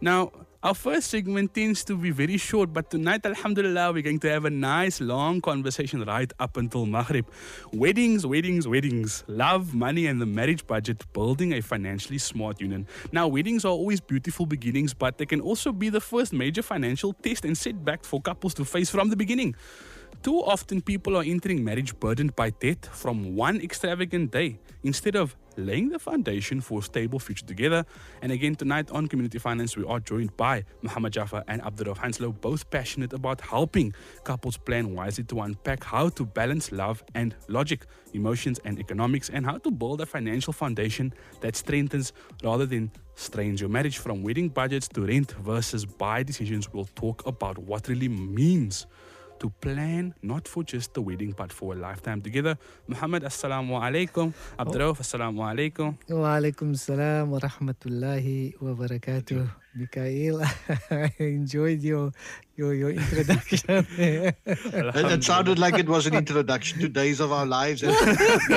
Now, our first segment tends to be very short, but tonight, alhamdulillah, we're going to have a nice long conversation right up until Maghrib. Weddings, weddings, weddings. Love, money, and the marriage budget, building a financially smart union. Now, weddings are always beautiful beginnings, but they can also be the first major financial test and setback for couples to face from the beginning. Too often, people are entering marriage burdened by debt from one extravagant day instead of laying the foundation for a stable future together. And again, tonight on Community Finance, we are joined by MOJAFF and Abdurrahman Hanslow, both passionate about helping couples plan wisely to unpack how to balance love and logic, emotions and economics, and how to build a financial foundation that strengthens rather than strains your marriage. From wedding budgets to rent versus buy decisions, we'll talk about what really means to plan not for just the wedding but for a lifetime together. Muhammad, assalamu alaikum. Abdurrahman, assalamu alaikum. Wa alaikum salam wa rahmatullahi wa barakatuh. Mikhail, I enjoyed your introduction. It sounded like it was an introduction to Days of Our Lives. And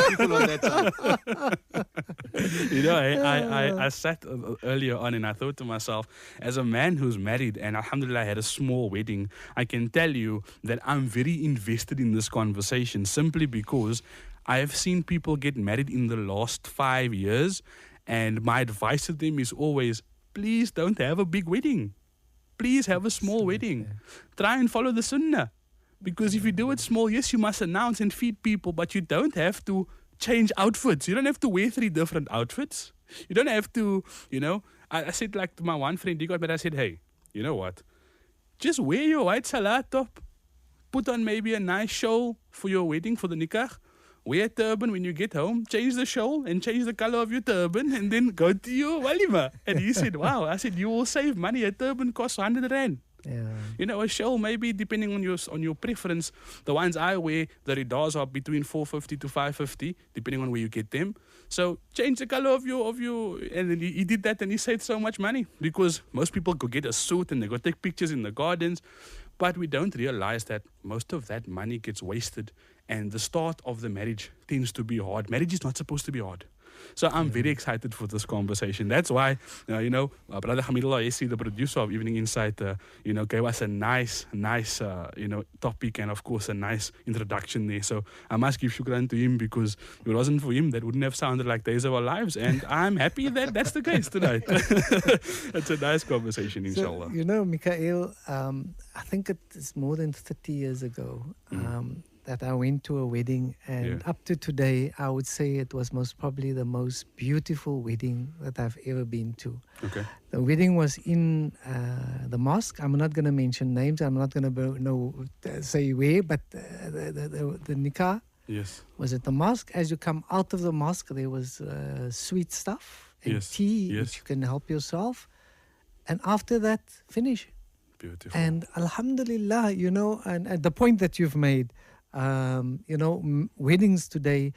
people on that side. You know, I sat earlier on and I thought to myself, as a man who's married and alhamdulillah had a small wedding, I can tell you that I'm very invested in this conversation simply because I have seen people get married in the last 5 years, and my advice to them is always, please don't have a big wedding. Please have a small wedding. Try and follow the sunnah. Because if you do it small, yes, you must announce and feed people, but you don't have to change outfits. You don't have to wear 3 different outfits. You don't have to, I said like to my one friend, he got married, I said, hey, you know what? Just wear your white salat top. Put on maybe a nice shawl for your wedding, for the nikah. Wear a turban when you get home, change the shawl and change the color of your turban, and then go to your walima. And he said, wow. I said, you will save money. A turban costs 100 rand. Yeah. A shawl maybe depending on your preference. The ones I wear, the ridars are between 450 to 550, depending on where you get them. So change the color of your and then he did that and he saved so much money, because most people go get a suit and they go take pictures in the gardens. But we don't realize that most of that money gets wasted, and the start of the marriage tends to be hard. Marriage is not supposed to be hard. So I'm very excited for this conversation. That's why, Brother Hamidullah Yesi, the producer of Evening Insight, gave us a nice, topic and, of course, a nice introduction there. So I must give shukran to him, because if it wasn't for him, that wouldn't have sounded like Days of Our Lives. And I'm happy that that's the case tonight. It's a nice conversation, inshallah. So, Mikhail, I think it is more than 30 years ago that I went to a wedding, and up to today, I would say it was most probably the most beautiful wedding that I've ever been to. Okay. The wedding was in the mosque. I'm not going to mention names. I'm not going to say where, but the nikah was at the mosque. As you come out of the mosque, there was sweet stuff and tea, which you can help yourself. And after that, finish. Beautiful. And alhamdulillah, and the point that you've made, weddings today,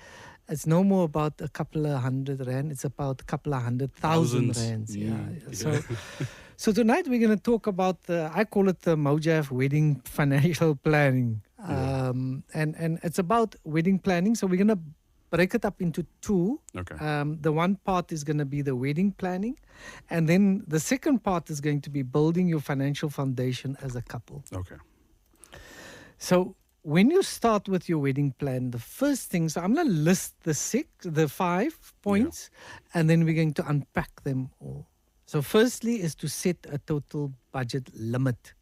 it's no more about a couple of 100 rand. It's about a couple of 100,000 rands. So tonight we're going to talk about I call it the MOJAFF wedding financial planning. And it's about wedding planning. So we're going to break it up into 2. Okay. The one part is going to be the wedding planning. And then the second part is going to be building your financial foundation as a couple. Okay. So when you start with your wedding plan, the first thing, so I'm going to list the 5 points, and then we're going to unpack them all. So firstly is to set a total budget limit.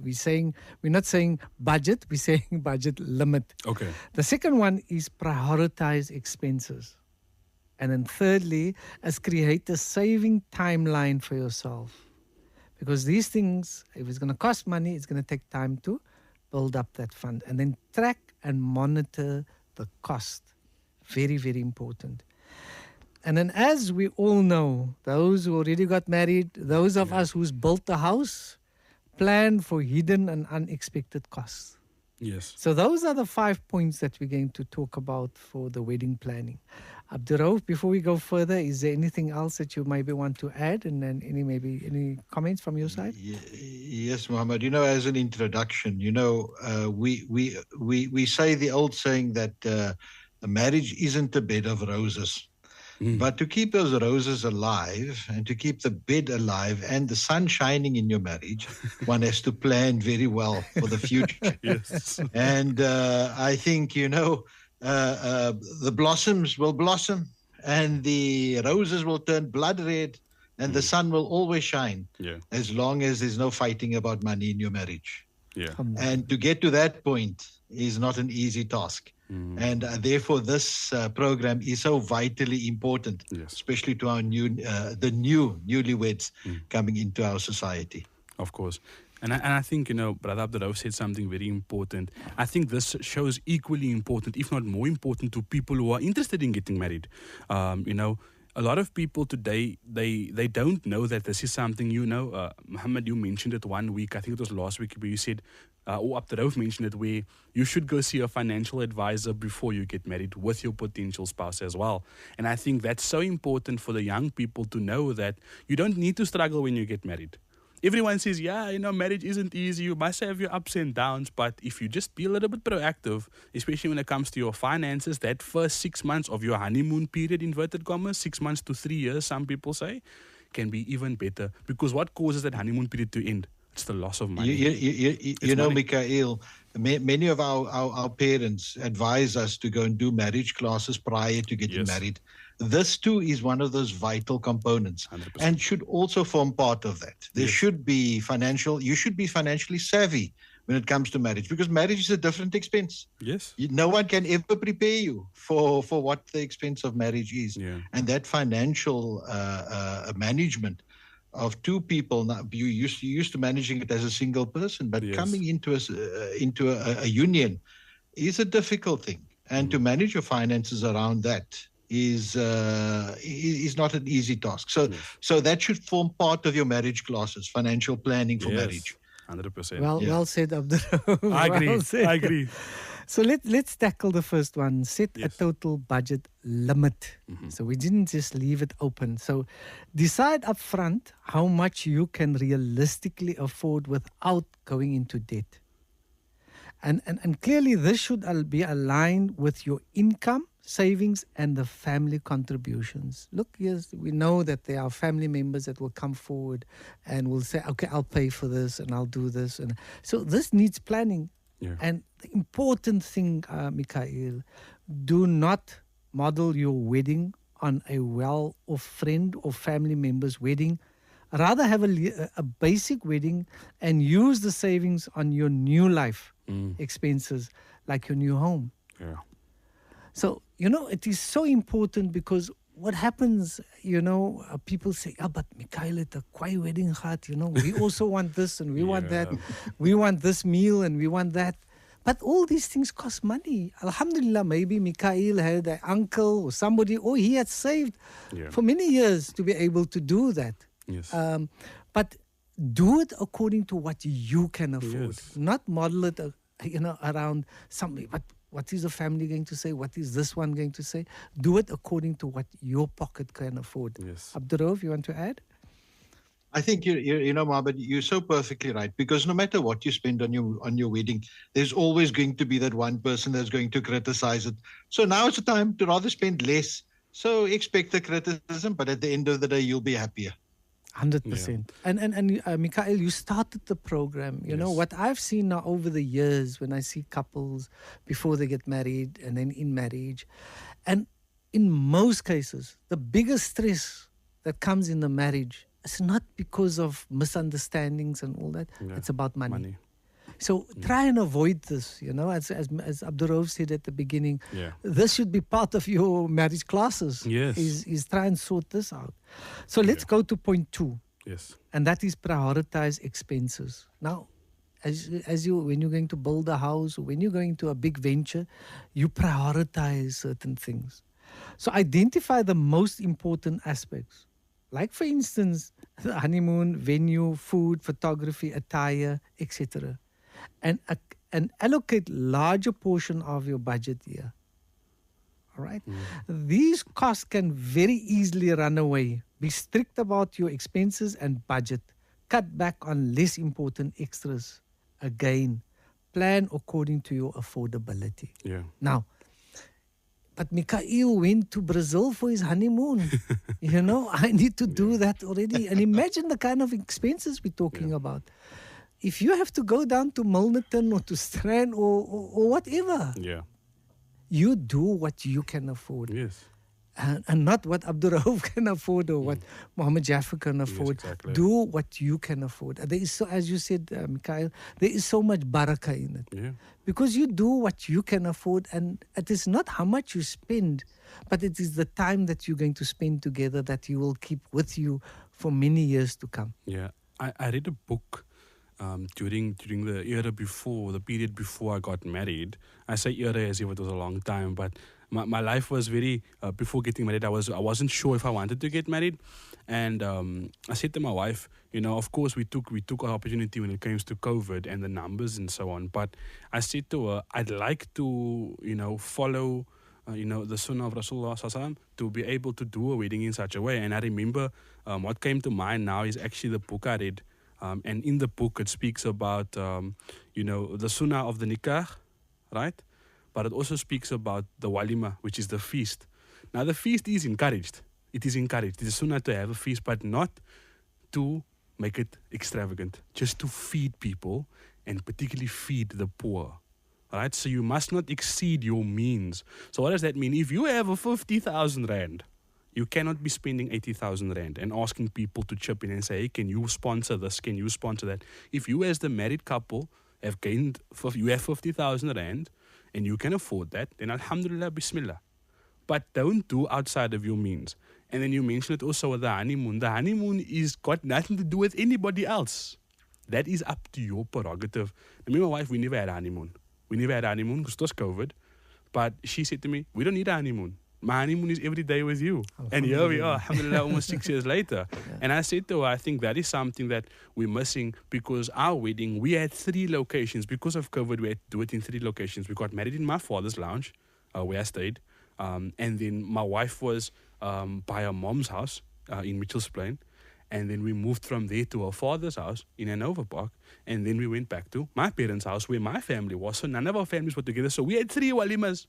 We're not saying budget, we're saying budget limit. Okay. The second one is prioritize expenses. And then thirdly is create a saving timeline for yourself. Because these things, if it's going to cost money, it's going to take time to build up that fund. And then track and monitor the cost. Very, very important. And then, as we all know, those who already got married, those of us who's built a house, plan for hidden and unexpected costs. Yes. So those are the 5 points that we're going to talk about for the wedding planning. Abdurrauf, before we go further, is there anything else that you maybe want to add? And then any comments from your side? Yes, Muhammad. As an introduction, we say the old saying that a marriage isn't a bed of roses. But to keep those roses alive and to keep the bed alive and the sun shining in your marriage, one has to plan very well for the future. Yes. And I think, the blossoms will blossom and the roses will turn blood red and the sun will always shine as long as there's no fighting about money in your marriage. Yeah. And to get to that point is not an easy task. And therefore, this program is so vitally important, especially to our newlyweds coming into our society. Of course. And I think, Brother Abdurrauf said something very important. I think this shows equally important, if not more important, to people who are interested in getting married. A lot of people today, they don't know that this is something, Muhammad, you mentioned it one week, I think it was last week, where you said, or Abdurrauf mentioned it, where you should go see a financial advisor before you get married with your potential spouse as well. And I think that's so important for the young people to know that you don't need to struggle when you get married. Everyone says, marriage isn't easy. You must have your ups and downs. But if you just be a little bit proactive, especially when it comes to your finances, that first 6 months of your honeymoon period, inverted commas, 6 months to 3 years, some people say, can be even better. Because what causes that honeymoon period to end? It's the loss of money. Money. Mikhail, many of our parents advise us to go and do marriage classes prior to getting married. This too is one of those vital components 100%. And should also form part of that. There should be you should be financially savvy when it comes to marriage, because marriage is a different expense. Yes. No one can ever prepare you for what the expense of marriage is. And that financial management of two people, now you used to managing it as a single person, but coming into a union is a difficult thing. And to manage your finances around that is not an easy task. So that should form part of your marriage classes, financial planning for marriage. 100%. Well said, Abdurrauf. I agree. So let's tackle the first one. Set a total budget limit. So we didn't just leave it open. So decide upfront how much you can realistically afford without going into debt. And clearly this should be aligned with your income, savings, and the family contributions. Look, yes, we know that there are family members that will come forward and will say, okay, I'll pay for this and I'll do this. And so this needs planning. And the important thing, Mikhail, do not model your wedding on a well-off friend or family member's wedding. Rather have a basic wedding and use the savings on your new life expenses, like your new home. So, it is so important, because what happens, people say, but Mikhail, het 'n kwai wedding gehad, we also want this and we want that. We want this meal and we want that. But all these things cost money. Alhamdulillah, maybe Mikhail had an uncle or somebody, or he had saved for many years to be able to do that. Yes. But do it according to what you can afford. Not model it, around somebody. But what is the family going to say? What is this one going to say? Do it according to what your pocket can afford. Yes. Abdurrauf, you want to add? I think Mohammed, you're so perfectly right, because no matter what you spend on your wedding, there's always going to be that one person that's going to criticize it. So now it's a time to rather spend less. So expect the criticism, but at the end of the day, you'll be happier. 100%. And Mikhail, you started the program. You know what I've seen now over the years when I see couples before they get married and then in marriage, and in most cases, the biggest stress that comes in the marriage is not because of misunderstandings and all that. It's about money. So try and avoid this, as Abdurrauf said at the beginning. This should be part of your marriage classes. Is try and sort this out. So let's go to point 2. And that is prioritize expenses. Now, when you're going to build a house, or when you're going to a big venture, you prioritize certain things. So identify the most important aspects. Like, for instance, the honeymoon, venue, food, photography, attire, etc. And allocate larger portion of your budget here. All right? These costs can very easily run away. Be strict about your expenses and budget. Cut back on less important extras. Again, plan according to your affordability. Now, but Mikhail went to Brazil for his honeymoon. You know, I need to do that already. And imagine the kind of expenses we're talking about. If you have to go down to Milnerton or to Strand or whatever, you do what you can afford. Yes. And not what Abdul Rauf can afford or what MOJAFF can afford. Yes, exactly. Do what you can afford. There is so, as you said, Mikhail, there is so much barakah in it. Yeah. Because you do what you can afford, and it is not how much you spend, but it is the time that you're going to spend together that you will keep with you for many years to come. Yeah. I read a book during the era before, the period before I got married. I say era as if it was a long time, but my life was very, before getting married, I wasn't sure if I wanted to get married. And I said to my wife, you know, of course we took our opportunity when it comes to COVID and the numbers and so on. But I said to her, I'd like to, you know, follow, the Sunnah of Rasulullah Sallallahu Alaihi Wasallam, to be able to do a wedding in such a way. And I remember what came to mind now is actually the book I read. And in the book, it speaks about, the Sunnah of the Nikah, right? But it also speaks about the walima, which is the feast. Now, the feast is encouraged. It is encouraged. It is sunnah to have a feast, but not to make it extravagant. Just to feed people, and particularly feed the poor. All right? So you must not exceed your means. So what does that mean? If you have a 50,000 rand, you cannot be spending 80,000 rand and asking people to chip in and say, hey, can you sponsor this? Can you sponsor that? If you as the married couple you have 50,000 rand, and you can afford that, then alhamdulillah, bismillah. But don't do outside of your means. And then you mentioned it also with the honeymoon. The honeymoon is got nothing to do with anybody else. That is up to your prerogative. Me and my wife, we never had a honeymoon. We never had a honeymoon because it was COVID. But she said to me, we don't need a honeymoon. My honeymoon is every day with you. And here we are, alhamdulillah, almost 6 years later. And I said to her, I think that is something that we're missing, because our wedding, we had 3 locations. Because of COVID, we had to do it in 3 locations. We got married in my father's lounge, where I stayed. And then my wife was by her mom's house in Mitchell's Plain. And then we moved from there to her father's house in Hanover Park. And then we went back to my parents' house where my family was. So none of our families were together. So we had 3 walimas.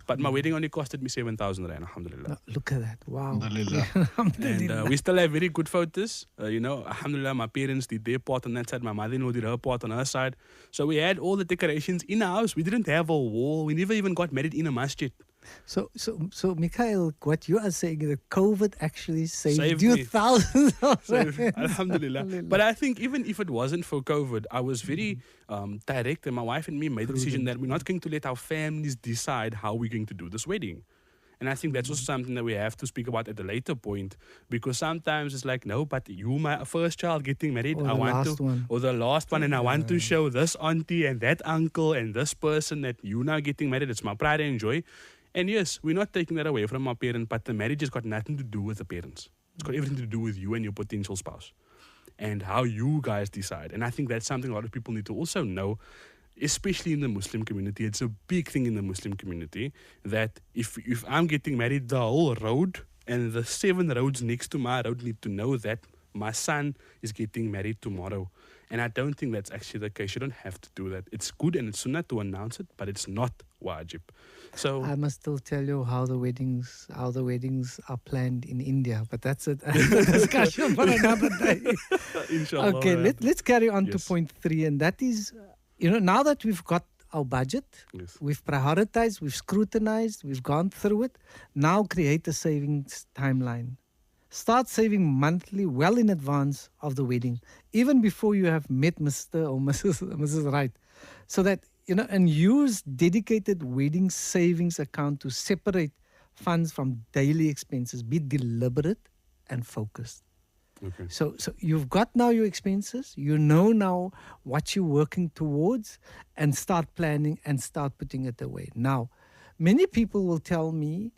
But my wedding only costed me 7,000 rand, alhamdulillah. No, look at that. Wow. Alhamdulillah. And we still have very good photos. Alhamdulillah, my parents did their part on that side. My mother-in-law did her part on her side. So we had all the decorations in our house. We didn't have a wall. We never even got married in a masjid. So, Mikhail, what you are saying is that COVID actually saved you me. thousands of Alhamdulillah. But I think even if it wasn't for COVID, I was very direct, and my wife and me made the decision that we're not going to let our families decide how we're going to do this wedding. And I think that's also something that we have to speak about at a later point, because sometimes it's like, no, but you, my first child getting married, or the last one, and I want to show this auntie and that uncle and this person that you now getting married. It's my pride and joy. And yes, we're not taking that away from our parents, but the marriage has got nothing to do with the parents. It's got everything to do with you and your potential spouse and how you guys decide. And I think that's something a lot of people need to also know, especially in the Muslim community. It's a big thing in the Muslim community that if I'm getting married, the whole road and the 7 roads next to my road need to know that my son is getting married tomorrow. And I don't think that's actually the case. You don't have to do that. It's good and it's sunnah to announce it, but it's not wajib. So I must still tell you how the weddings are planned in India, but that's a discussion for another day. Inshallah. Okay, let's carry on to point 3, and that is, now that we've got our budget, we've prioritized, we've scrutinized, we've gone through it. Now create a savings timeline. Start saving monthly well in advance of the wedding, even before you have met Mr. or Mrs. Right. So that, and use dedicated wedding savings account to separate funds from daily expenses. Be deliberate and focused. Okay. So you've got now your expenses, you know now what you're working towards, and start planning and start putting it away. Now, many people will tell me,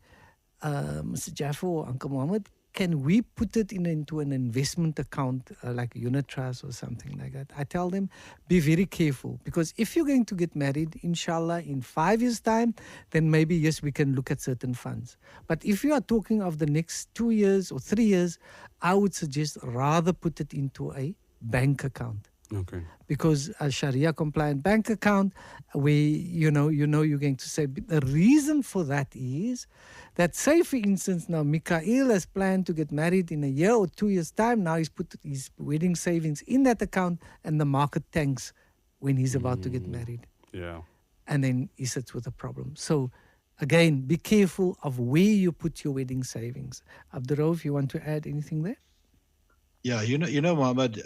Mr. Jaffa or Uncle Mohammed, can we put it into an investment account like a unit trust or something like that? I tell them, be very careful, because if you're going to get married, inshallah, in 5 years' time, then maybe, yes, we can look at certain funds. But if you are talking of the next 2 years or 3 years, I would suggest rather put it into a bank account. Okay. Because a Sharia compliant bank account, you're going to say the reason for that is that, say for instance, now Mikhail has planned to get married in a year or 2 years time. Now he's put his wedding savings in that account, and the market tanks when he's about to get married. Yeah. And then he sits with a problem. So again, be careful of where you put your wedding savings. Abdurrauf, you want to add anything there? Yeah, Mohammed,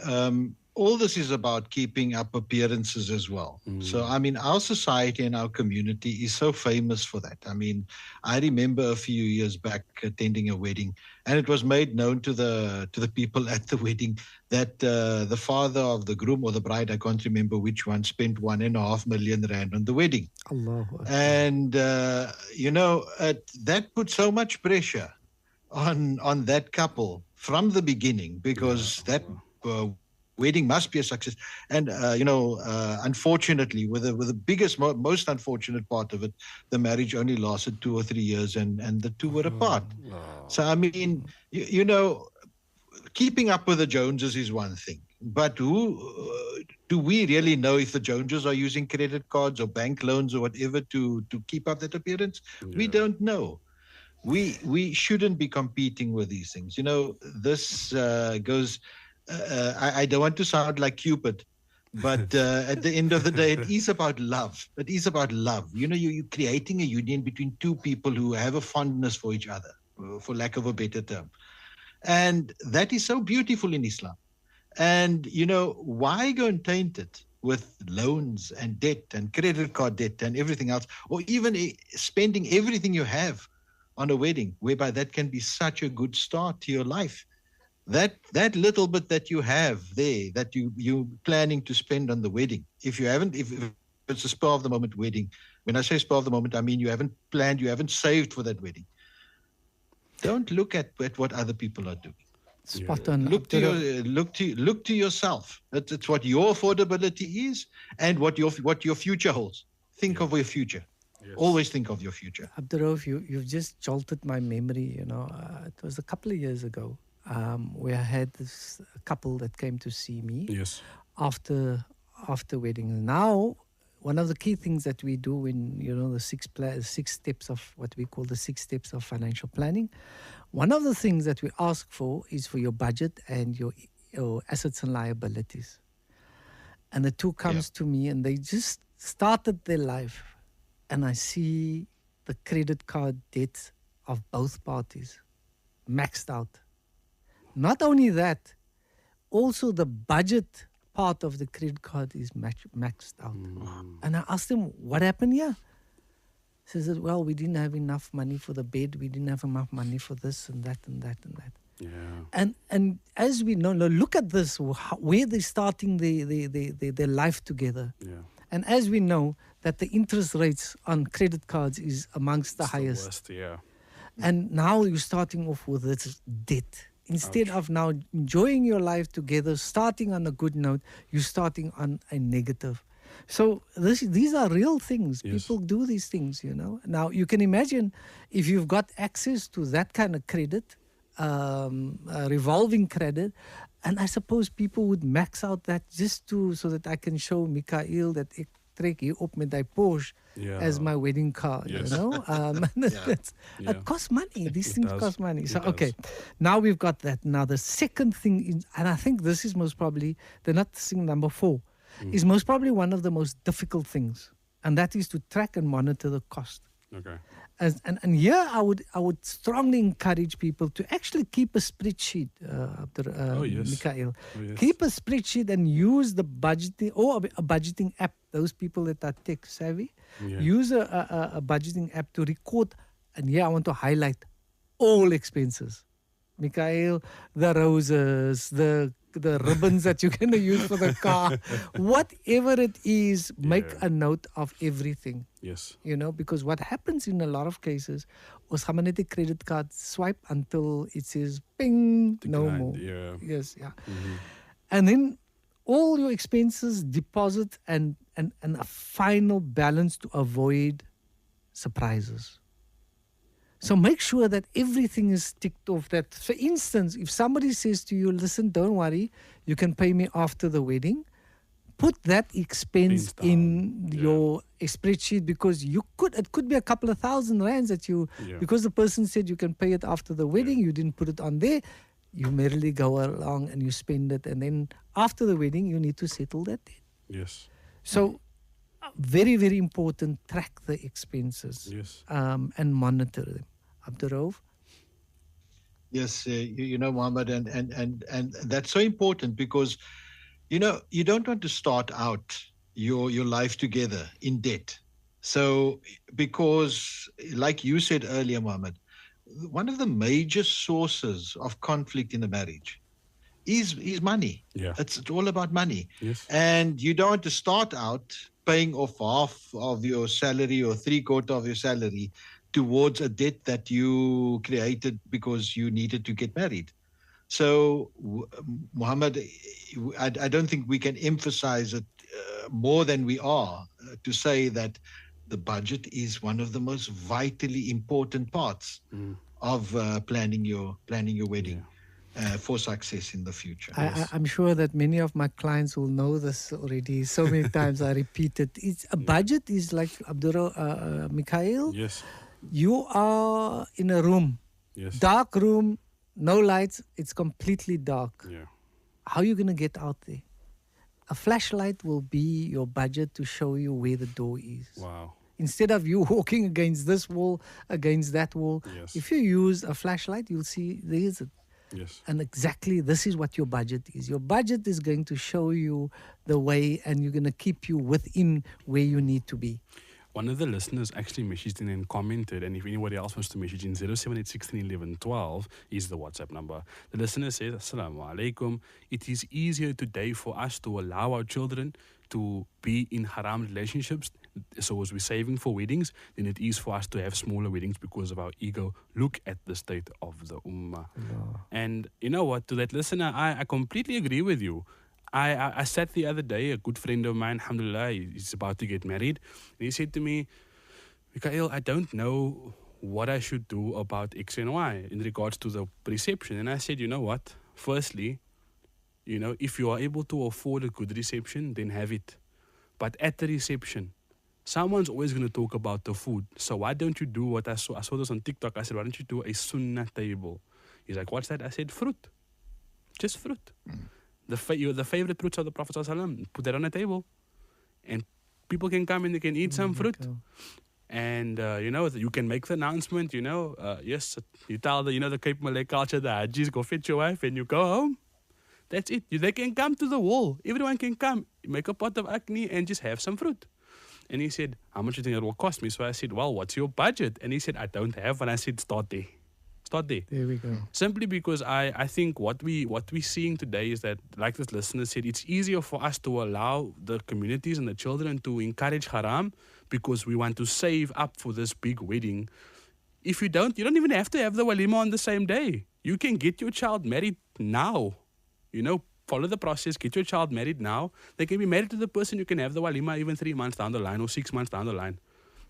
all this is about keeping up appearances as well. So, I mean, our society and our community is so famous for that. I mean, I remember a few years back attending a wedding, and it was made known to the people at the wedding that the father of the groom or the bride, I can't remember which one, spent 1.5 million rand on the wedding. Allahu Akbar. And, that put so much pressure on that couple from the beginning, because that wedding must be a success. And unfortunately, with the biggest, most unfortunate part of it, the marriage only lasted 2 or 3 years, and the two were apart. So I mean, keeping up with the Joneses is one thing, but who do we really know if the Joneses are using credit cards or bank loans or whatever to keep up that appearance? We don't know. We shouldn't be competing with these things. This goes. I don't want to sound like Cupid, but at the end of the day, it is about love. It is about love. You're creating a union between two people who have a fondness for each other, for lack of a better term. And that is so beautiful in Islam. And, why go and taint it with loans and debt and credit card debt and everything else, or even spending everything you have on a wedding, whereby that can be such a good start to your life. That little bit that you have there, that you're planning to spend on the wedding, if it's a spur of the moment wedding, when I say spur of the moment, I mean you haven't planned, you haven't saved for that wedding. Don't look at what other people are doing. Spot on. Look to yourself. It's what your affordability is and what your future holds. Think of your future. Yes. Always think of your future. Abdurrauf, you've just jolted my memory. It was a couple of years ago where I had this couple that came to see me. Yes. After wedding. Now, one of the key things that we do in the six steps of what we call the 6 steps of financial planning. One of the things that we ask for is for your budget and your assets and liabilities. And the two comes to me, and they just started their life. And I see the credit card debt of both parties maxed out. Not only that, also the budget part of the credit card is maxed out. And I asked him, what happened here? He says, well, we didn't have enough money for the bed. We didn't have enough money for this and that and that and that. Yeah. And as we know, look at this, where they're starting their life together. Yeah. And as we know, that the interest rates on credit cards is amongst the highest. Worst, yeah. And now you're starting off with this debt. Instead of now enjoying your life together, starting on a good note, you're starting on a negative. So these are real things. Yes. People do these things, Now, you can imagine if you've got access to that kind of credit, revolving credit, and I suppose people would max out that just so that I can show Mikhail that ek trek hier op met die Porsche as my wedding car, Yes. It costs money. These things cost money. So, It okay, now we've got that. Now, the second thing, and I think this is most probably, thing number 4, is most probably one of the most difficult things, and that is to track and monitor the cost. Okay. And here I would strongly encourage people to actually keep a spreadsheet, Mikhail. Oh, yes. Keep a spreadsheet and use the budgeting or a budgeting app. Those people that are tech savvy, use a budgeting app to record. And here I want to highlight all expenses. Mikhail, the roses, the ribbons that you're going to use for the car, whatever it is, make a note of everything. Yes. Because what happens in a lot of cases was gaan net die credit card swipe until it says ping, no more. Yeah. Yes, yeah. Mm-hmm. And then all your expenses, deposit, and a final balance to avoid surprises. So make sure that everything is ticked off. That, for instance, if somebody says to you, listen, don't worry, you can pay me after the wedding, put that expense Down. in your spreadsheet, because it could be a couple of $1,000 that you, because the person said you can pay it after the wedding, you didn't put it on there. You merely go along and you spend it, and then after the wedding you need to settle that debt. Yes. So very, very important, track the expenses. Yes. And monitor them. Abdurrauf? Yes, you know, Mohammed, and that's so important, because you don't want to start out your life together in debt. So, because like you said earlier, Mohammed, one of the major sources of conflict in a marriage is money. Yeah. It's all about money. Yes. And you don't want to start out paying off half of your salary or 3/4 of your salary towards a debt that you created because you needed to get married. So, Muhammad, I don't think we can emphasize it more than we are to say that the budget is one of the most vitally important parts of planning your wedding for success in the future. I'm sure that many of my clients will know this already. So many times I repeat it. A budget is like, Mikhail. Yes. You are in a room, dark room, no lights, it's completely dark. Yeah. How are you going to get out there? A flashlight will be your budget to show you where the door is. Wow. Instead of you walking against this wall, against that wall, if you use a flashlight, you'll see there's it. Yes. And exactly this is what your budget is. Your budget is going to show you the way, and you're going to keep you within where you need to be. One of the listeners actually messaged in and commented, and if anybody else wants to message in, 078161112 is the WhatsApp number. The listener says, Assalamu alaikum. It is easier today for us to allow our children to be in haram relationships, so as we're saving for weddings, than it is for us to have smaller weddings because of our ego. Look at the state of the ummah. And you know what, to that listener, I completely agree with you. I sat the other day, a good friend of mine, alhamdulillah, he's about to get married, and he said to me, Mikhail, I don't know what I should do about X and Y in regards to the reception. And I said, you know what, firstly, if you are able to afford a good reception, then have it. But at the reception, someone's always going to talk about the food. So why don't you do what I saw this on TikTok. I said, why don't you do a sunnah table? He's like, what's that? I said, fruit. Just fruit. The favorite fruits of the Prophet ﷺ, put that on a table, and people can come and they can eat some fruit. And you can make the announcement. Yes, you tell the Cape Malay culture, the Hajis, go fetch your wife and you go home. That's it. They can come to the wall. Everyone can come. Make a pot of acne and just have some fruit. And he said, how much do you think it will cost me? So I said, well, what's your budget? And he said, I don't have. And I said, start there. There we go. Simply because I think what we're seeing today is that, like this listener said, it's easier for us to allow the communities and the children to encourage haram because we want to save up for this big wedding. If you don't even have to have the walima on the same day. You can get your child married now. Follow the process, get your child married now. They can be married to the person. You can have the walima even 3 months down the line or 6 months down the line.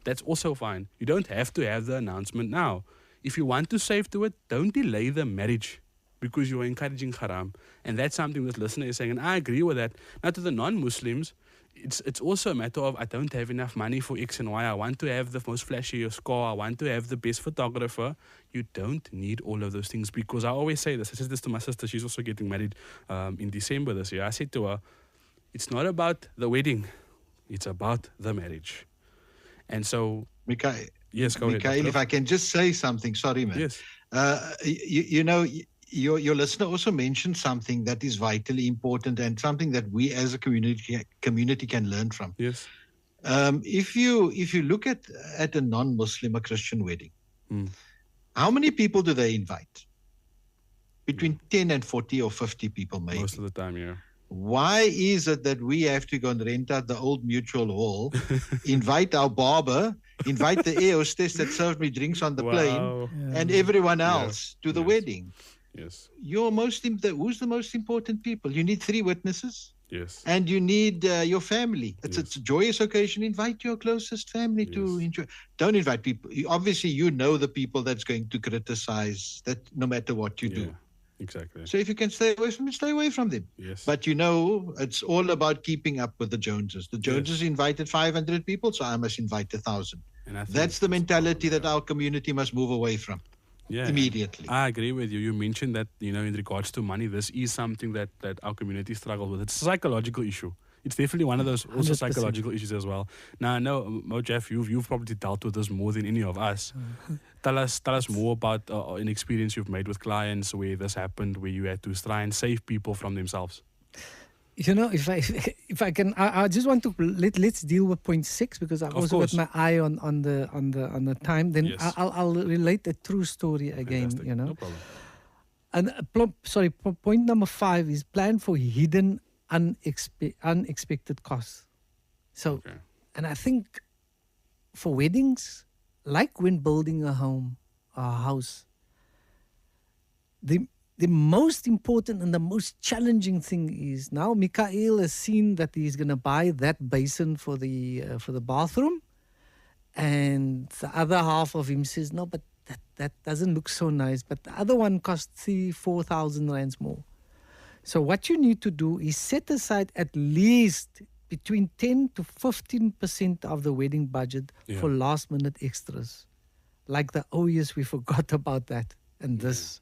That's also fine. You don't have to have the announcement now. If you want to save to it, don't delay the marriage because you're encouraging haram. And that's something this listener is saying, and I agree with that. Now, to the non-Muslims, it's also a matter of, I don't have enough money for X and Y. I want to have the most flashiest car. I want to have the best photographer. You don't need all of those things, because I always say this. I said this to my sister. She's also getting married in December this year. I said to her, it's not about the wedding. It's about the marriage. And so... Mikhail, yes, go ahead. Mikhail, if I can just say something. Sorry, man. Yes. Your listener also mentioned something that is vitally important and something that we as a community can learn from. Yes. If you look at a non-Muslim, a Christian wedding, how many people do they invite? Between 10 and 40 or 50 people, maybe. Most of the time, yeah. Why is it that we have to go and rent out the old mutual hall, invite our barber, invite the air hostess that served me drinks on the plane, and everyone else to the wedding? Yes. Who's the most important people? You need 3 witnesses. Yes. And you need your family. It's a joyous occasion. Invite your closest family to enjoy. Don't invite people. Obviously, the people that's going to criticize that no matter what you do. Exactly. So if you can stay away from it, stay away from them. Yes. But it's all about keeping up with the Joneses. The Joneses invited 500 people, so I must invite 1,000. And I think That's the mentality that our community must move away from immediately. I agree with you. You mentioned that, in regards to money, this is something that our community struggles with. It's a psychological issue. It's definitely one of those also 100%. Psychological issues as well. Now, I know, MOJAFF, you've probably dealt with this more than any of us. Tell us more about an experience you've made with clients where this happened, where you had to try and save people from themselves. If I can, I just want to let's deal with point 6 because I've also got my eye on the time. Then I'll relate a true story again. Fantastic. No problem. And point number 5 is plan for hidden unexpected costs. So, and I think for weddings, like when building a home or a house, the most important and the most challenging thing is now Mikael has seen that he's going to buy that basin for the bathroom, and the other half of him says, no, but that doesn't look so nice. But the other one costs 3,000-4,000 rands more. So what you need to do is set aside at least between 10 to 15% of the wedding budget for last minute extras. Like yes, we forgot about that. And this,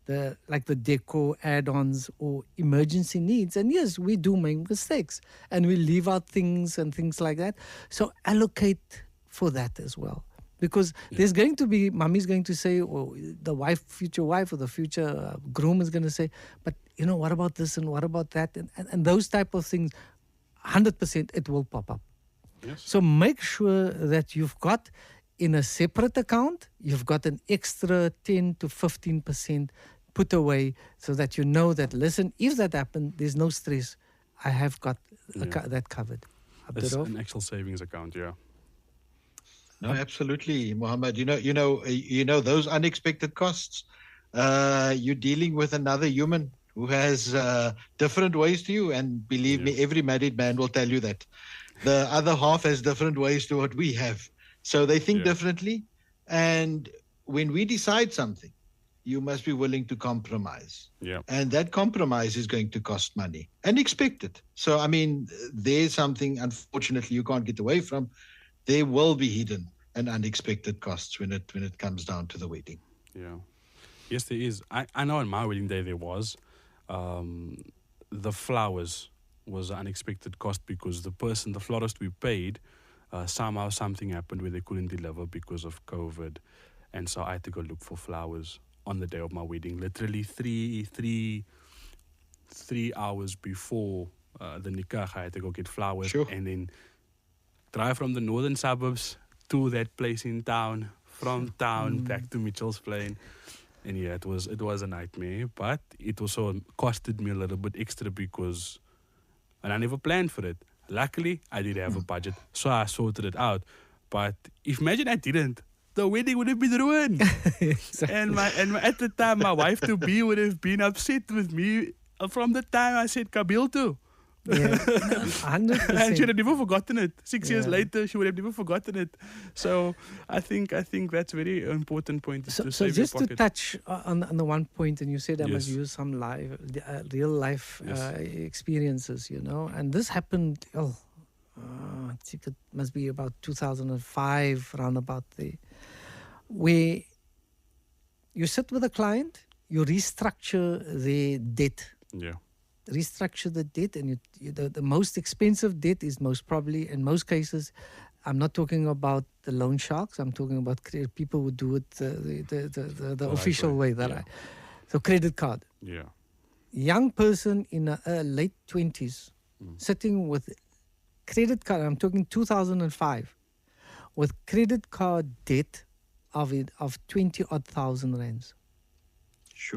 like the deco add-ons or emergency needs. And yes, we do make mistakes and we leave out things and things like that. So allocate for that as well. Because there's going to be, mommy's going to say, or the future wife or the future groom is going to say, but what about this and what about that? And those type of things, 100% it will pop up. Yes. So make sure that you've got in a separate account, you've got an extra 10 to 15% put away so that you know that, listen, if that happened, there's no stress. I have got that covered. It's an actual savings account, No, absolutely, Mohammed. You know those unexpected costs. You're dealing with another human who has different ways to you, and believe me, every married man will tell you that. The other half has different ways to what we have, so they think differently. And when we decide something, you must be willing to compromise. And that compromise is going to cost money and expected. So I mean, there's something unfortunately you can't get away from. There will be hidden and unexpected costs when it comes down to the wedding. Yes, there is. I know on my wedding day there was. The flowers was an unexpected cost because the florist we paid, somehow something happened where they couldn't deliver because of COVID. And so I had to go look for flowers on the day of my wedding. Literally three hours before the nikah, I had to go get flowers and then drive from the northern suburbs to that place in town, from town back to Mitchell's Plain. And it was a nightmare, but it also costed me a little bit extra and I never planned for it. Luckily, I did have a budget, so I sorted it out. But imagine I didn't, the wedding would have been ruined. Exactly. And at the time, my wife to be would have been upset with me from the time I said Kabil to. 100%. And she would have never forgotten it. 6 years later, she would have never forgotten it. So I think that's very important point. So just to touch on the one point, and you said I must use some real life experiences, and this happened. I think it must be about 2005, round about there, where you sit with a client, you restructure their debt. Restructure the debt, and the most expensive debt is most probably, in most cases, I'm not talking about the loan sharks, I'm talking about people who do it the official way. So credit card. Young person in a late 20s sitting with credit card, I'm talking 2005, with credit card debt of 20-odd thousand rands.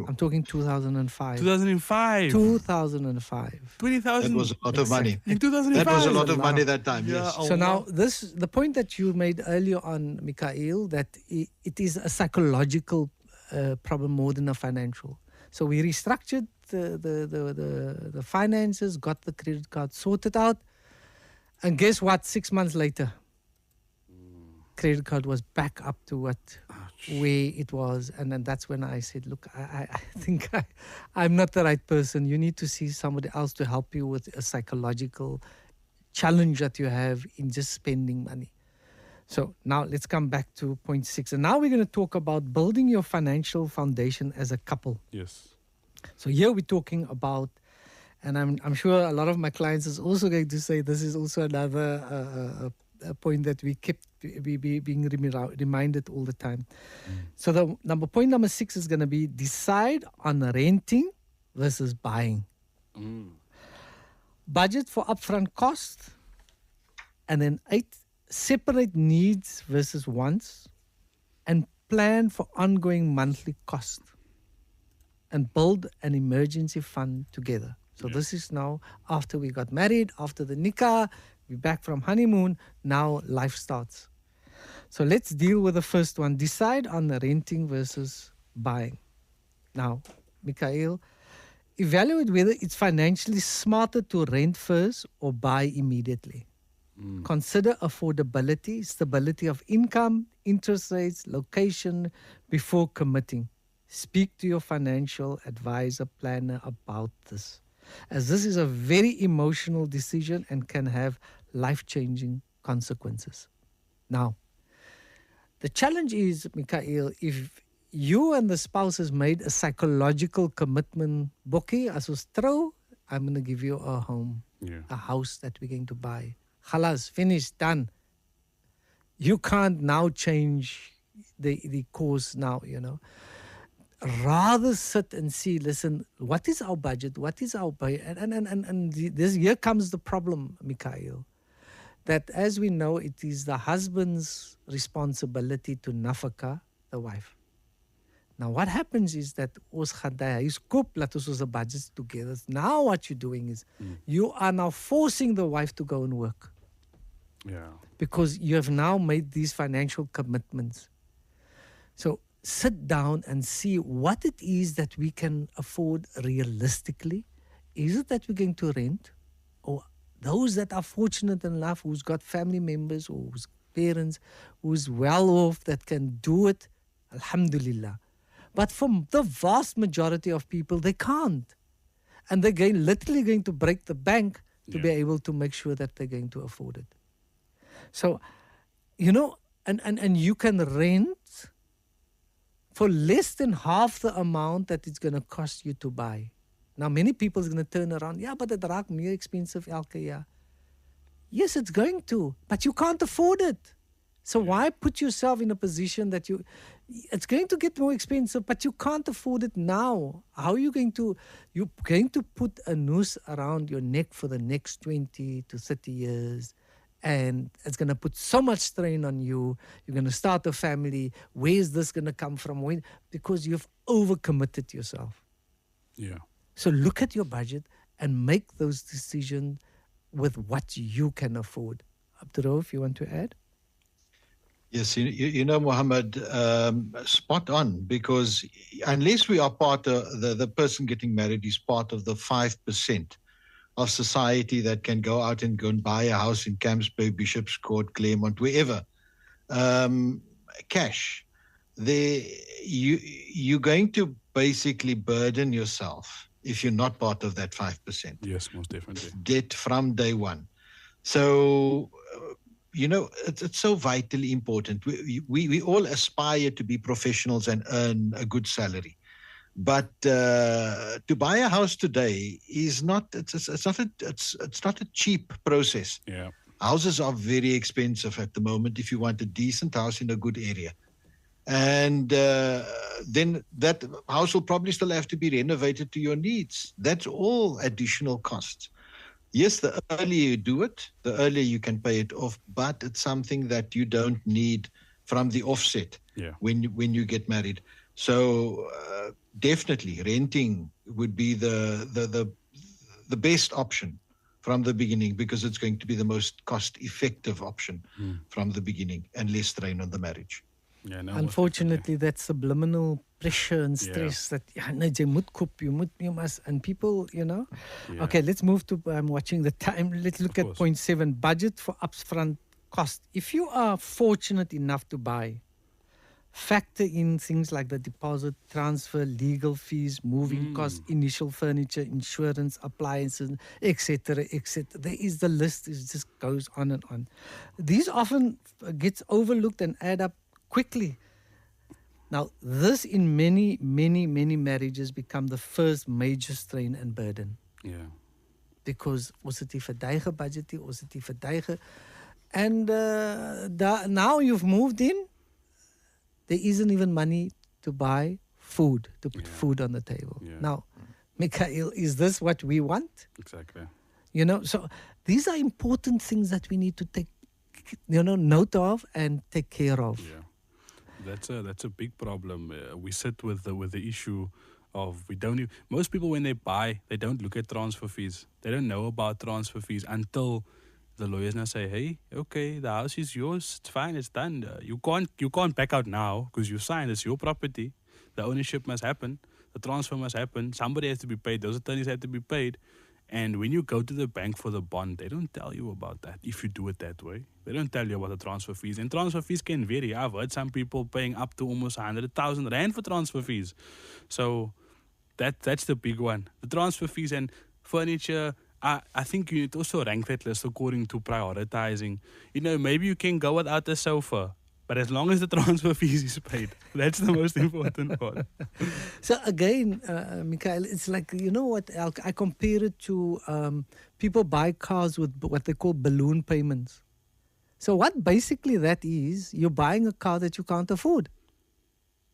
I'm talking 2005. 2005. 2005. 20,000. That was a lot of money. In 2005. That was a lot of money that time, yes. So now, the point that you made earlier on, Mikael, that it is a psychological problem more than a financial. So we restructured the finances, got the credit card sorted out, and guess what? 6 months later, credit card was back up to what? where it was. And then that's when I said, look, I think I'm not the right person. You need to see somebody else to help you with a psychological challenge that you have in just spending money. So now let's come back to point 6. And now we're going to talk about building your financial foundation as a couple. Yes. So here we're talking about, and I'm sure a lot of my clients is also going to say this is also another a point that we kept being reminded all the time. So the point number 6 is going to be decide on renting versus buying. Budget for upfront cost, and then 8, separate needs versus wants, and plan for ongoing monthly cost, and build an emergency fund together. So this is now after we got married, after the nikah, we're back from honeymoon, now life starts. So let's deal with the first one. Decide on the renting versus buying. Now, Mikhail, evaluate whether it's financially smarter to rent first or buy immediately. Consider affordability, stability of income, interest rates, location before committing. Speak to your financial advisor, planner about this, as this is a very emotional decision and can have life-changing consequences. Now, the challenge is, Mikhail, if you and the spouse has made a psychological commitment, Bokkie, as ons trou, I'm going to give you a home, a house that we're going to buy. Khalas, finished, done. You can't now change the course now, you know. Rather sit and see, listen, what is our budget? What is our budget? And here comes the problem, Mikhail, that as we know, it is the husband's responsibility to nafaka the wife. Now, what happens is that ons gadai, is koop, laat ons the budgets together. Now what you're doing is you are now forcing the wife to go and work. Yeah. Because you have now made these financial commitments. So sit down and see what it is that we can afford realistically. Is it that we're going to rent? Or those that are fortunate enough, who's got family members or whose parents, who's well off, that can do it, alhamdulillah. But for the vast majority of people, they can't. And they're literally going to break the bank to be able to make sure that they're going to afford it. So, you know, and you can rent for less than half the amount that it's going to cost you to buy. Now, many people are going to turn around, but it raak more expensive elke jaar. Yes, it's going to, but you can't afford it. So why put yourself in a position that it's going to get more expensive, but you can't afford it now? How are you going to, you're going to put a noose around your neck for the next 20 to 30 years, and it's going to put so much strain on you. You're going to start a family. Where is this going to come from? Because you've overcommitted yourself. Yeah. So look at your budget and make those decisions with what you can afford. Abdurrahman, if you want to add? Yes, you know, Mohammed, spot on, because unless we are part of the person getting married is part of the 5% of society that can go out and go and buy a house in Camps Bay, Bishop's Court, Claremont, wherever, cash, you're going to basically burden yourself if you're not part of that 5%. Yes, most definitely. Debt from day one. So, you know, it's so vitally important. We all aspire to be professionals and earn a good salary. But to buy a house today is not it's not a cheap process. Yeah. Houses are very expensive at the moment if you want a decent house in a good area. And then that house will probably still have to be renovated to your needs. That's all additional costs. Yes, the earlier you do it, the earlier you can pay it off, but it's something that you don't need from the offset when you get married. So definitely renting would be the best option from the beginning, because it's going to be the most cost-effective option from the beginning and less strain on the marriage. Yeah, no, unfortunately, that subliminal pressure and stress that you must, and people, you know. Yeah. Okay, let's move to, I'm watching the time. Let's look at point 7, budget for upfront cost. If you are fortunate enough to buy, Factor in things like the deposit, transfer, legal fees, moving costs, initial furniture, insurance, appliances, etc., etc. There is the list. It just goes on and on. These often gets overlooked and add up quickly. Now, this in many, many, many marriages become the first major strain and burden. Yeah. Because ons het die verduige budgetie, ons het die verduige. And now you've moved in, there isn't even money to buy food, to put food on the table. Yeah. Now, Mikhail, is this what we want? Exactly. You know, so these are important things that we need to take, note of and take care of. Yeah. That's a big problem. We sit with the issue of most people when they buy, they don't look at transfer fees. They don't know about transfer fees until the lawyers now say, hey, okay, the house is yours, it's fine, it's done. You can't back out now because you signed, it's your property. The ownership must happen, the transfer must happen, somebody has to be paid, those attorneys have to be paid. And when you go to the bank for the bond, they don't tell you about that if you do it that way. They don't tell you about the transfer fees. And transfer fees can vary. I've heard some people paying up to almost 100,000 Rand for transfer fees. So that's the big one. The transfer fees and furniture, I think you need to also rank that list according to prioritizing. Maybe you can go without the sofa, but as long as the transfer fees is paid, that's the most important part. So again, Mikhail, it's like, you know what, I compare it to people buy cars with what they call balloon payments. So what basically that is, you're buying a car that you can't afford.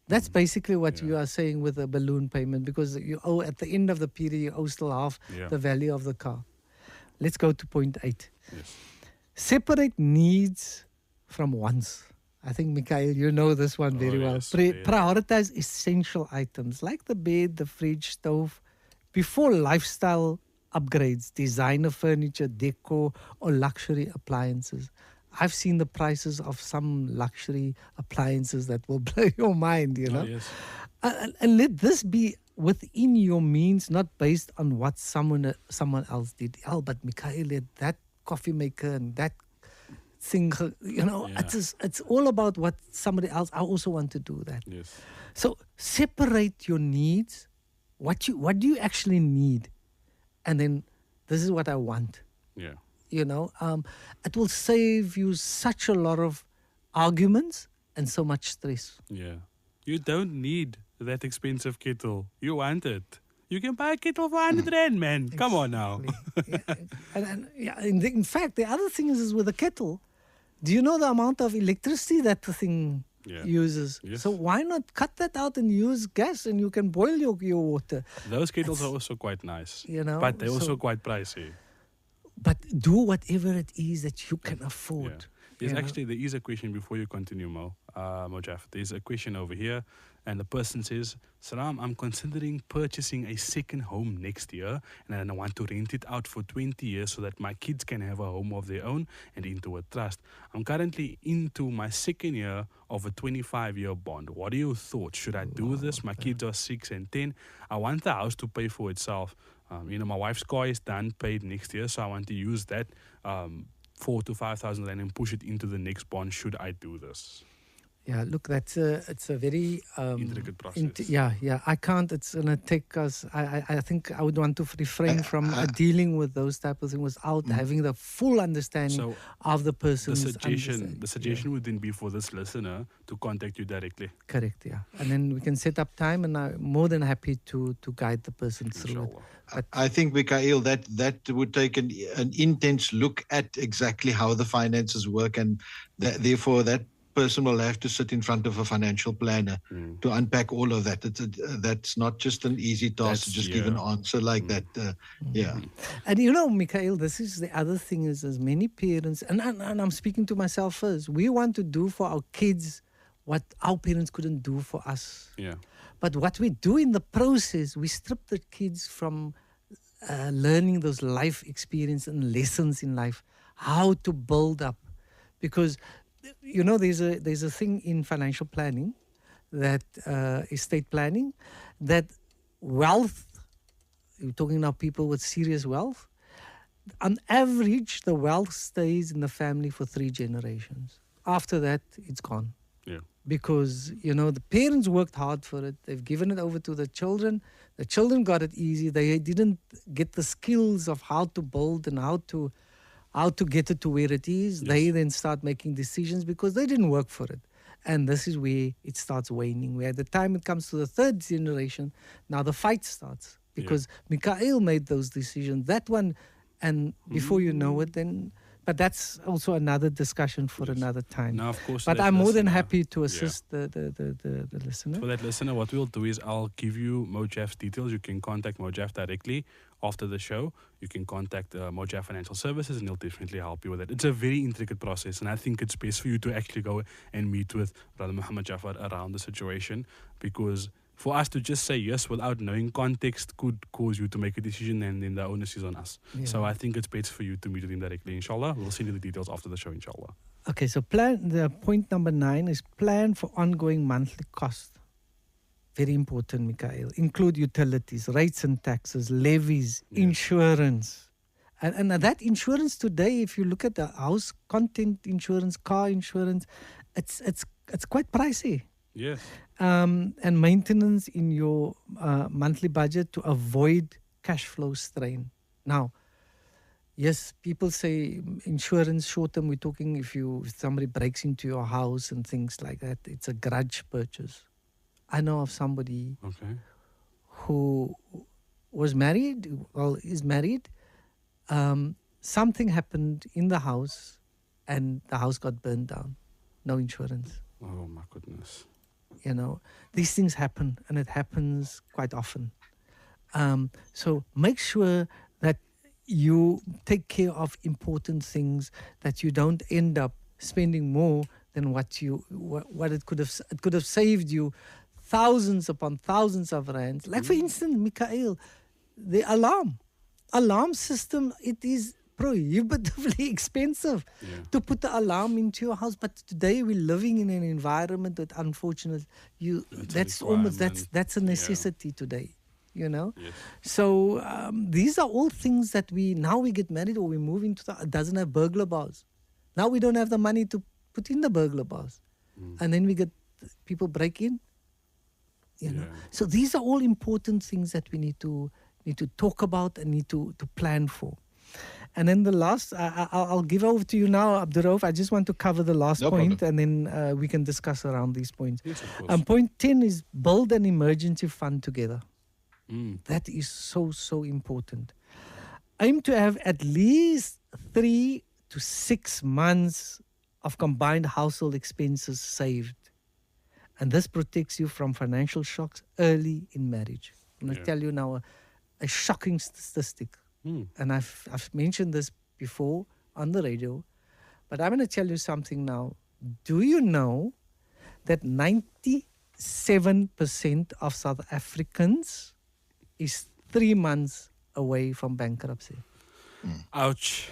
That's basically what you are saying with a balloon payment, because you owe at the end of the period, you owe still half the value of the car. Let's go to point 8. Yes. Separate needs from wants. I think, Mikhail, you know this one very well. Yes. Prioritize essential items like the bed, the fridge, stove, before lifestyle upgrades, designer furniture, decor, or luxury appliances. I've seen the prices of some luxury appliances that will blow your mind, Oh, yes. And let this be within your means, not based on what someone else did. But Mikhail, that coffee maker and that thing, it's all about what somebody else. I also want to do that. Yes. So separate your needs. What do you actually need? And then this is what I want. Yeah. It will save you such a lot of arguments and so much stress. Yeah. You don't need that expensive kettle. You want it. You can buy a kettle for 100 Rand, man. Come on now. In fact, the other thing is with the kettle, do you know the amount of electricity that the thing uses? Yes. So why not cut that out and use gas, and you can boil your water? Those kettles are also quite nice. But they're also quite pricey. But do whatever it is that you can afford. Yeah. There is a question before you continue, MOJAFF. There's a question over here, and the person says, Salam, I'm considering purchasing a second home next year, and I want to rent it out for 20 years so that my kids can have a home of their own and into a trust. I'm currently into my second year of a 25-year bond. What are your thoughts? Should I do this? My kids are 6 and 10. I want the house to pay for itself. My wife's car is done, paid next year, so I want to use that 4,000 to 5,000 Rand and push it into the next bond. Should I do this? Yeah, look, it's a very intricate process. I can't. It's gonna take us. I think I would want to refrain from dealing with those type of things without having the full understanding of the person's understanding. The suggestion would then be for this listener to contact you directly. Correct. Yeah, and then we can set up time, and I'm more than happy to guide the person through it. But I think, Mikhail, that would take an intense look at exactly how the finances work, and therefore that person will have to sit in front of a financial planner to unpack all of that. That's not just an easy task to just give an answer like that. And Mikhail, this is the other thing is, as many parents, and I'm speaking to myself first, we want to do for our kids what our parents couldn't do for us. Yeah. But what we do in the process, we strip the kids from learning those life experience and lessons in life, how to build up. Because there's a thing in financial planning, that estate planning, that wealth, you're talking now people with serious wealth, on average, the wealth stays in the family for 3 generations. After that, it's gone. Yeah. because, the parents worked hard for it. They've given it over to the children. The children got it easy. They didn't get the skills of how to build and how to get it to where it is. Yes. They then start making decisions because they didn't work for it. And this is where it starts waning. Where the time it comes to the third generation, now the fight starts. Because Mikael made those decisions. That one, and before you know it, then... But that's also another discussion for another time. Now, of course, but I'm more than happy to assist the listener. For that listener, what we'll do is I'll give you MOJAFF's details. You can contact MOJAFF directly after the show. You can contact MOJAFF Financial Services and they'll definitely help you with it. It's a very intricate process, and I think it's best for you to actually go and meet with Brother Muhammad Jafar around the situation, because for us to just say yes without knowing context could cause you to make a decision, and then the onus is on us. Yeah. So I think it's best for you to meet with him directly, inshallah. We'll send you the details after the show, inshallah. Okay, so the point number 9 is plan for ongoing monthly cost. Very important, Mikael. Include utilities, rates and taxes, levies, insurance. And that insurance today, if you look at the house content insurance, car insurance, it's quite pricey. Yes. And maintenance in your monthly budget to avoid cash flow strain. Now, yes, people say insurance short term. We're talking if somebody breaks into your house and things like that. It's a grudge purchase. I know of somebody who was married, is married. Something happened in the house, and the house got burned down. No insurance. Oh my goodness. These things happen, and it happens quite often. So make sure that you take care of important things, that you don't end up spending more than what it could have. It could have saved you thousands upon thousands of rands. Like for instance, Mikael, the alarm system, it is prohibitively expensive to put the alarm into your house. But today we're living in an environment that, unfortunately, that's a necessity today. Yes. So these are all things that we get married or we move into. It doesn't have burglar bars. Now we don't have the money to put in the burglar bars, and then we get people break in. So these are all important things that we need to talk about and need to plan for. And then the last, I'll give over to you now, Abdurrauf. I just want to cover the last point, and then we can discuss around these points. Yes, of course. Point 10 is build an emergency fund together. That is so important. Aim to have at least 3 to 6 months of combined household expenses saved. And this protects you from financial shocks early in marriage. I'm going to tell you now a shocking statistic. And I've mentioned this before on the radio, but I'm going to tell you something now. Do you know that 97% of South Africans is 3 months away from bankruptcy? Ouch.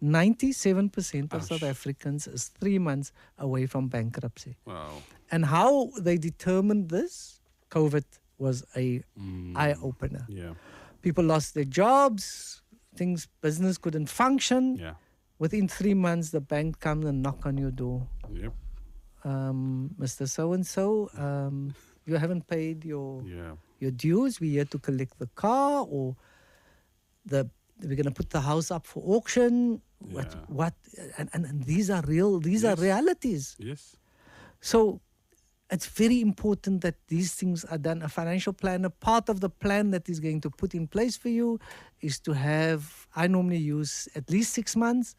97% of South Africans is 3 months away from bankruptcy. Wow. And how they determined this? COVID was a eye-opener. Yeah. People lost their jobs, business couldn't function. Yeah. Within 3 months, the bank comes and knock on your door. Yep. Mr. So-and-so, you haven't paid your dues. We're here to collect the car, or we're going to put the house up for auction. What? And these are real. These are realities. Yes. So it's very important that these things are done. A financial planner, part of the plan that is going to put in place for you is to have, I normally use at least 6 months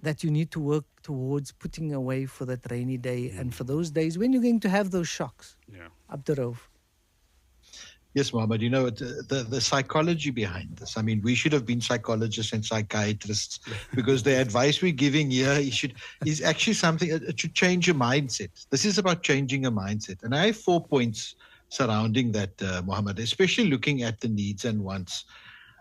that you need to work towards putting away for that rainy day and for those days when you're going to have those shocks. Yeah. Abdurrauf. Yes, Mohammed, the psychology behind this. I mean, we should have been psychologists and psychiatrists because the advice we're giving here is actually something, it should change your mindset. This is about changing a mindset. And I have 4 points surrounding that, Mohammed, especially looking at the needs and wants.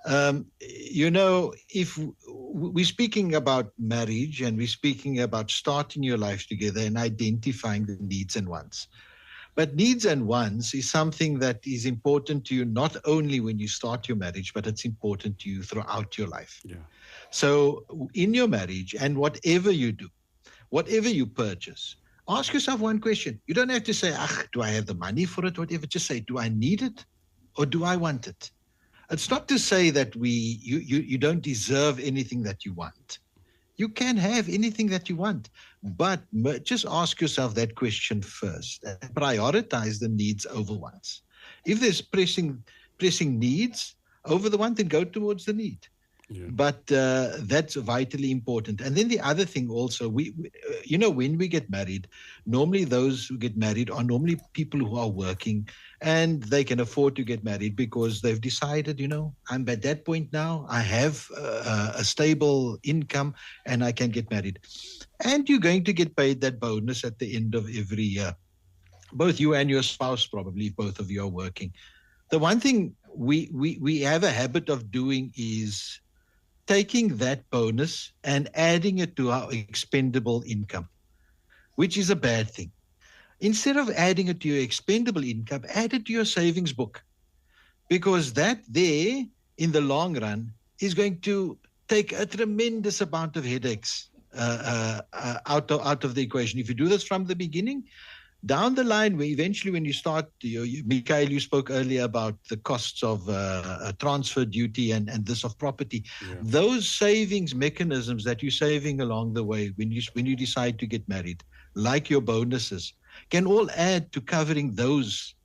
If we're speaking about marriage and we're speaking about starting your life together and identifying the needs and wants. But needs and wants is something that is important to you not only when you start your marriage, but it's important to you throughout your life. Yeah. So in your marriage and whatever you do, whatever you purchase, Ask yourself one question. You don't have to say, do I have the money for it, whatever. Just say, do I need it or do I want it? It's not to say that you don't deserve anything that you want. You can have anything that you want, but just ask yourself that question first. And prioritize the needs over wants. If there's pressing needs over the want, then go towards the need. Yeah. But that's vitally important. And then the other thing also, we when we get married, normally those who get married are normally people who are working and they can afford to get married because they've decided, I'm at that point now, I have a stable income and I can get married. And you're going to get paid that bonus at the end of every year. Both you and your spouse, probably, if both of you are working. The one thing we have a habit of doing is taking that bonus and adding it to our expendable income, which is a bad thing. Instead of adding it to your expendable income, add it to your savings book, because that there, in the long run, is going to take a tremendous amount of headaches out of the equation. If you do this from the beginning, down the line, eventually when you start, Mikhail, you spoke earlier about the costs of transfer duty and this of property. Yeah. Those savings mechanisms that you're saving along the way when you decide to get married, like your bonuses, can all add to covering those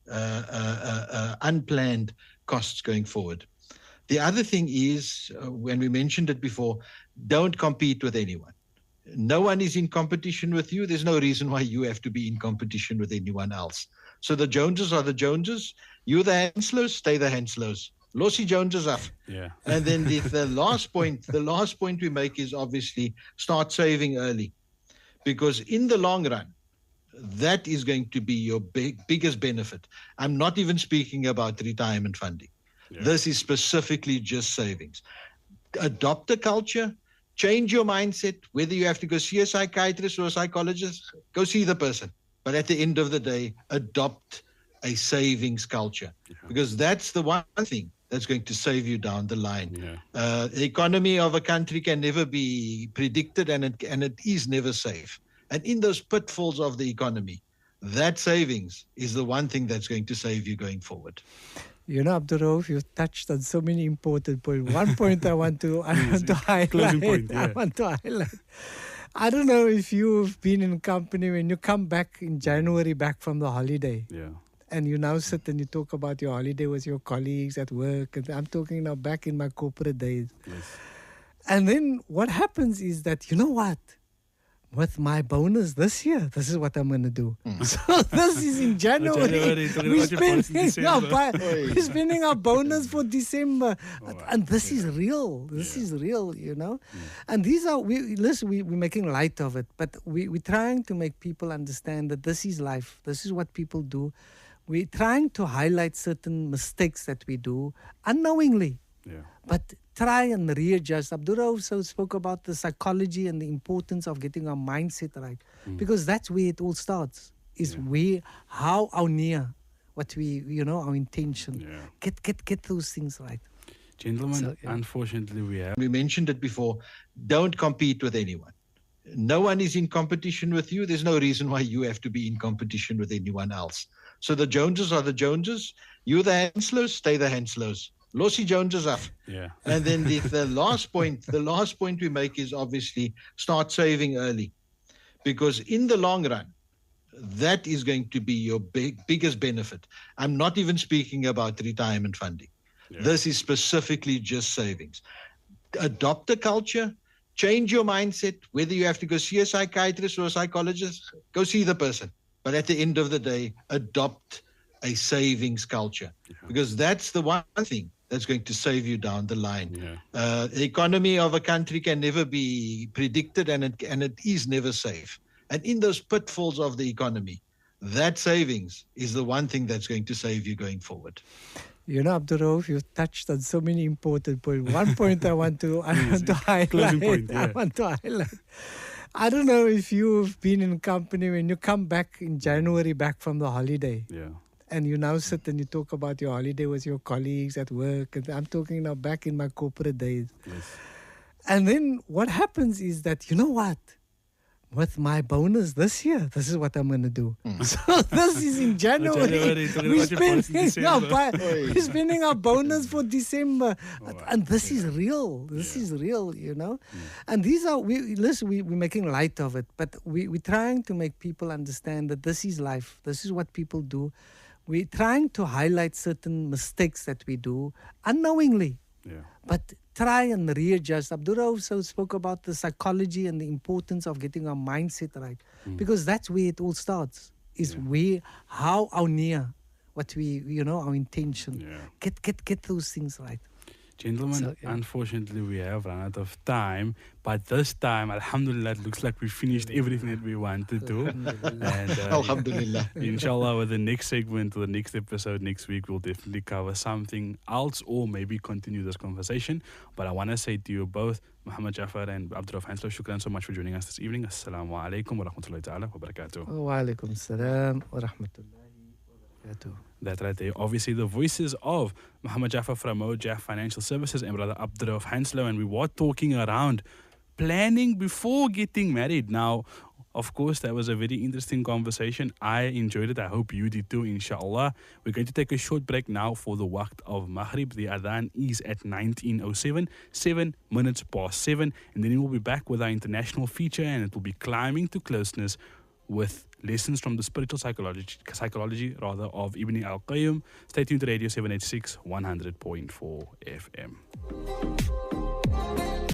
unplanned costs going forward. The other thing is, when we mentioned it before, don't compete with anyone. No one is in competition with you. There's no reason why you have to be in competition with anyone else. So the Joneses are the Joneses. You're the Hanslows, stay the Hanslows. Lossie Joneses off. Yeah. And then the last point we make is obviously start saving early, because in the long run, that is going to be your biggest benefit. I'm not even speaking about retirement funding. Yeah. This is specifically just savings. Adopt a culture. Change your mindset. Whether you have to go see a psychiatrist or a psychologist, go see the person. But at the end of the day, adopt a savings culture, because that's the one thing that's going to save you down the line. Yeah. The economy of a country can never be predicted, and it is never safe. And in those pitfalls of the economy, that savings is the one thing that's going to save you going forward. Abdurrauf, you've touched on so many important points. One point I want to highlight. Point, yeah. I want to highlight. I don't know if you've been in company when you come back in January, back from the holiday. Yeah. And you now sit and you talk about your holiday with your colleagues at work. And I'm talking now back in my corporate days. Yes. And then what happens is that, what? With my bonus this year, this is what I'm going to do. So this is in January. We're spending our bonus for December. And this is real. This is real, And these are, we're making light of it. But we're trying to make people understand that this is life. This is what people do. We're trying to highlight certain mistakes that we do unknowingly. Yeah. But try and readjust. Abdurrauf spoke about the psychology and the importance of getting our mindset right, because that's where it all starts. Is how our near, what we our intention. Yeah. Get those things right. Gentlemen, unfortunately we mentioned it before. Don't compete with anyone. No one is in competition with you. There's no reason why you have to be in competition with anyone else. So the Joneses are the Joneses. You're the Hanslows, stay the Hanslows. Lossie Joneses off. Yeah. And then the last point we make is obviously start saving early, because in the long run, that is going to be your biggest benefit. I'm not even speaking about retirement funding. Yeah. This is specifically just savings. Adopt a culture. Change your mindset. Whether you have to go see a psychiatrist or a psychologist, go see the person. But at the end of the day, adopt a savings culture, because that's the one thing that's going to save you down the line. Yeah. The economy of a country can never be predicted, and it is never safe. And in those pitfalls of the economy, that savings is the one thing that's going to save you going forward. Abdurrauf, you've touched on so many important points. One point I want to highlight. Point, yeah. I want to highlight. I don't know if you've been in company when you come back in January, back from the holiday. Yeah. And you now sit and you talk about your holiday with your colleagues at work. And I'm talking now back in my corporate days. Yes. And then what happens is that, with my bonus this year, this is what I'm going to do. So this is in January. We're spending our bonus for December. And this is real. This is real, you know. And these are, we're making light of it, but we're trying to make people understand that this is life. This is what people do. We're trying to highlight certain mistakes that we do unknowingly. Yeah. But try and readjust. Abdullah also spoke about the psychology and the importance of getting our mindset right. Because that's where it all starts. Is how our near, what we, our intention. Yeah. Get those things right. Gentlemen, unfortunately, we have run out of time. But this time, alhamdulillah, it looks like we finished everything that we wanted to. And Alhamdulillah. Inshallah, with the next segment or the next episode next week, we'll definitely cover something else or maybe continue this conversation. But I want to say to you both, MOJAFF and Abdul Henslow, shukran so much for joining us this evening. Assalamu alaikum wa rahmatullahi ta'ala wa barakatuh. Wa alaikum salam wa rahmatullahi wa barakatuh. That right there. Obviously, the voices of MOJAFF from MOJAFF Financial Services and Brother Abdul Henslow, and we were talking around planning before getting married. Now, of course, that was a very interesting conversation. I enjoyed it. I hope you did too, inshallah. We're going to take a short break now for the waqt of Maghrib. The adhan is at 19:07, 7 minutes past 7. And then we'll be back with our international feature, and it will be climbing to closeness with lessons from the spiritual psychology of Ibn al-Qayyim. Stay tuned to Radio 786 100.4 FM.